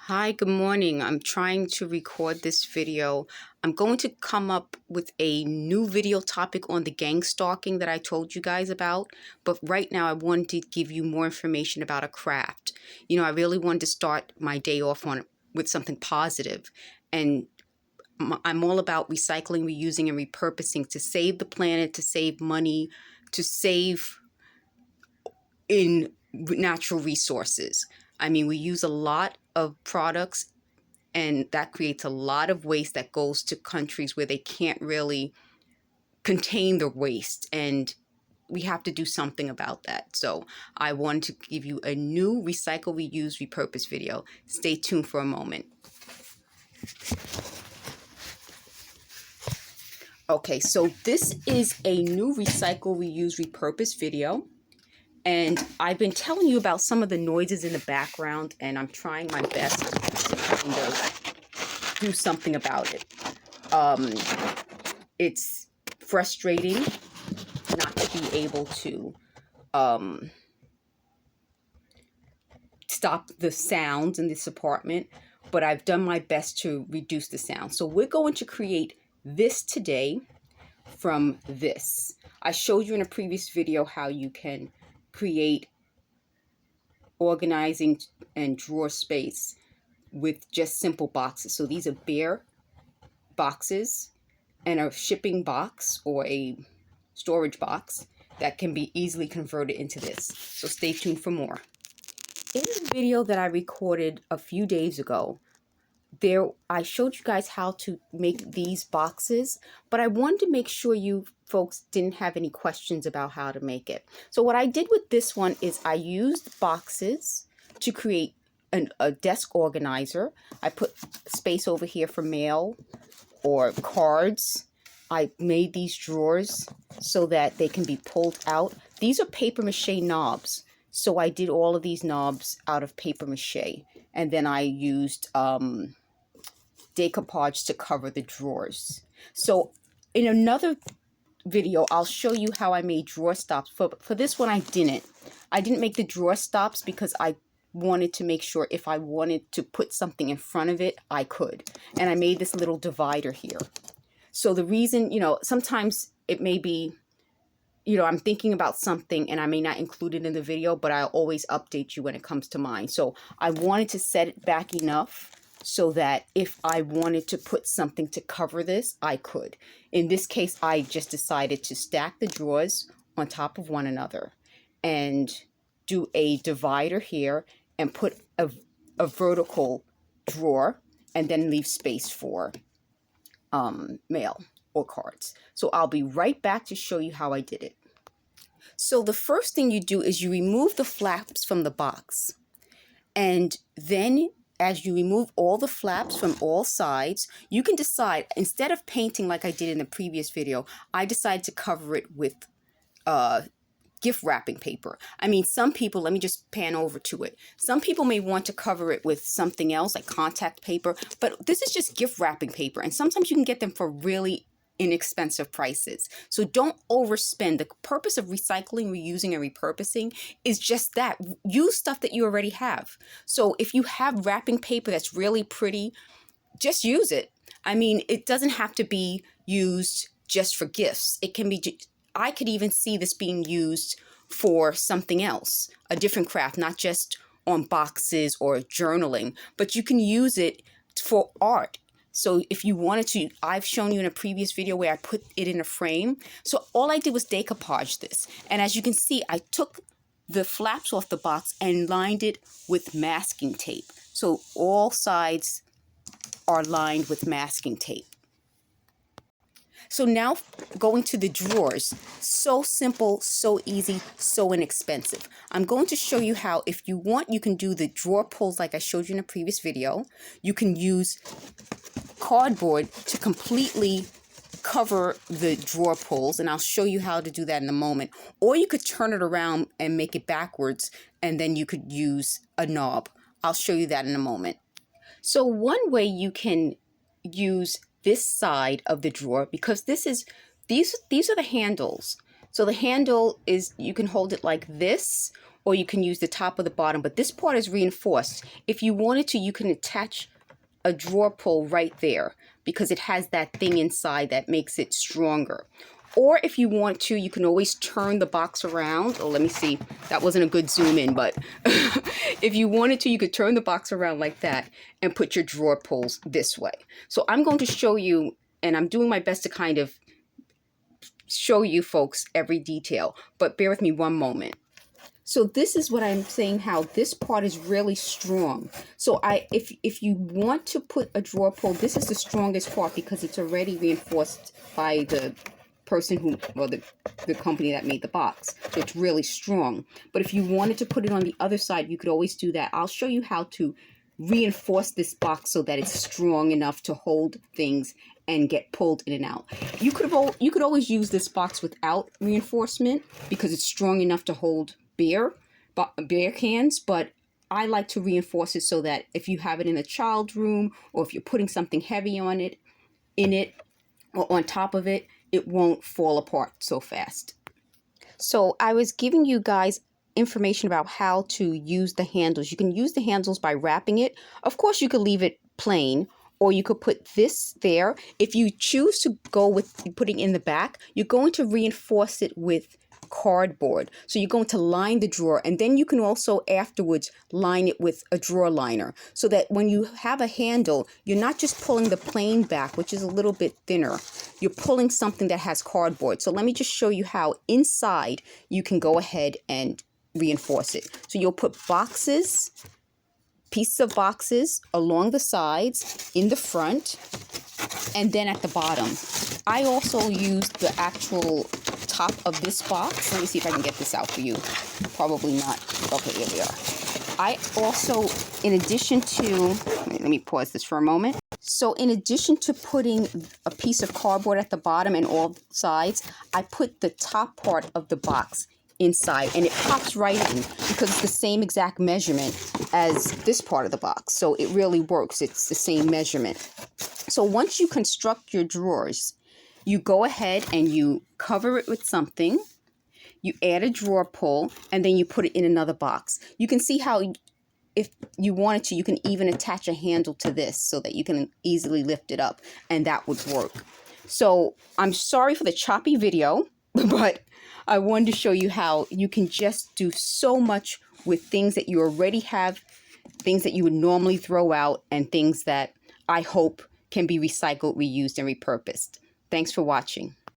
Hi, good morning. I'm trying to record this video. I'm going to come up with a new video topic on the gang stalking that I told you guys about. But right now I wanted to give you more information about a craft. I really wanted to start my day off with something positive. And I'm all about recycling, reusing, and repurposing to save the planet, to save money, to save in natural resources. I mean, we use a lot of products and that creates a lot of waste that goes to countries where they can't really contain the waste. And we have to do something about that. So I wanted to give you a new recycle, reuse, repurpose video. Stay tuned for a moment. Okay, so this is a new recycle, reuse, repurpose video. And I've been telling you about some of the noises in the background, and I'm trying my best to kind of do something about it. It's frustrating not to be able to stop the sounds in this apartment, but I've done my best to reduce the sound. So we're going to create this today from this. I showed you in a previous video how you can create organizing and drawer space with just simple boxes. So these are bare boxes and a shipping box or a storage box that can be easily converted into this. So stay tuned for more. In the video that I recorded a few days ago, I showed you guys how to make these boxes, but I wanted to make sure you folks didn't have any questions about how to make it. So what I did with this one is I used boxes to create a desk organizer. I put space over here for mail or cards. I made these drawers so that they can be pulled out. These are paper mache knobs. So I did all of these knobs out of paper mache. And then I used decoupage to cover the drawers. So in another video, I'll show you how I made drawer stops. For this one, I didn't make the drawer stops because I wanted to make sure if I wanted to put something in front of it, I could. And I made this little divider here. So the reason, sometimes it may be, I'm thinking about something and I may not include it in the video, but I'll always update you when it comes to mine. So I wanted to set it back enough so that if I wanted to put something to cover this, I could. In this case, I just decided to stack the drawers on top of one another and do a divider here and put a vertical drawer and then leave space for mail or cards. So I'll be right back to show you how I did it. So the first thing you do is you remove the flaps from the box. And then as you remove all the flaps from all sides, you can decide, instead of painting like I did in the previous video, I decided to cover it with gift wrapping paper. I mean, some people, let me just pan over to it. Some people may want to cover it with something else like contact paper, but this is just gift wrapping paper. And sometimes you can get them for really inexpensive prices. So don't overspend. The purpose of recycling, reusing, and repurposing is just that. Use stuff that you already have. So if you have wrapping paper that's really pretty, just use it. I mean, it doesn't have to be used just for gifts. It can be, I could even see this being used for something else, a different craft, not just on boxes or journaling, but you can use it for art. So if you wanted to, I've shown you in a previous video where I put it in a frame. So all I did was decoupage this. And as you can see, I took the flaps off the box and lined it with masking tape. So all sides are lined with masking tape. So now going to the drawers, so simple, so easy, so inexpensive. I'm going to show you how, if you want, you can do the drawer pulls like I showed you in a previous video. You can use cardboard to completely cover the drawer pulls, and I'll show you how to do that in a moment. Or you could turn it around and make it backwards, and then you could use a knob. I'll show you that in a moment. So one way you can use this side of the drawer, because these are the handles. So the handle is, you can hold it like this, or you can use the top or the bottom, but this part is reinforced. If you wanted to, you can attach a drawer pull right there because it has that thing inside that makes it stronger. Or if you want to, you can always turn the box around. Oh, let me see. That wasn't a good zoom in, but if you wanted to, you could turn the box around like that and put your drawer pulls this way. So I'm going to show you, and I'm doing my best to kind of show you folks every detail, but bear with me one moment. So this is what I'm saying, how this part is really strong. So if you want to put a drawer pull, this is the strongest part because it's already reinforced by the person who, well, the company that made the box. So it's really strong. But if you wanted to put it on the other side, you could always do that. I'll show you how to reinforce this box so that it's strong enough to hold things and get pulled in and out. You could always use this box without reinforcement because it's strong enough to hold beer cans, but I like to reinforce it so that if you have it in a child's room, or if you're putting something heavy on it, in it, or on top of it, it won't fall apart so fast. So I was giving you guys information about how to use the handles. You can use the handles by wrapping it. Of course, you could leave it plain, or you could put this there. If you choose to go with putting in the back, you're going to reinforce it with cardboard. So you're going to line the drawer, and then you can also afterwards line it with a drawer liner so that when you have a handle, you're not just pulling the plain back, which is a little bit thinner. You're pulling something that has cardboard. So let me just show you how inside you can go ahead and reinforce it. So you'll put boxes, pieces of boxes along the sides, in the front, and then at the bottom. I also used the actual top of this box. Let me see if I can get this out for you. Probably not. Okay, here we are. I also, in addition to, let me pause this for a moment. So in addition to putting a piece of cardboard at the bottom and all sides, I put the top part of the box inside, and it pops right in because it's the same exact measurement as this part of the box. So it really works. It's the same measurement. So once you construct your drawers, you go ahead and you cover it with something, you add a drawer pull, and then you put it in another box. You can see how, if you wanted to, you can even attach a handle to this so that you can easily lift it up, and that would work. So I'm sorry for the choppy video, but I wanted to show you how you can just do so much with things that you already have, things that you would normally throw out, and things that I hope can be recycled, reused, and repurposed. Thanks for watching.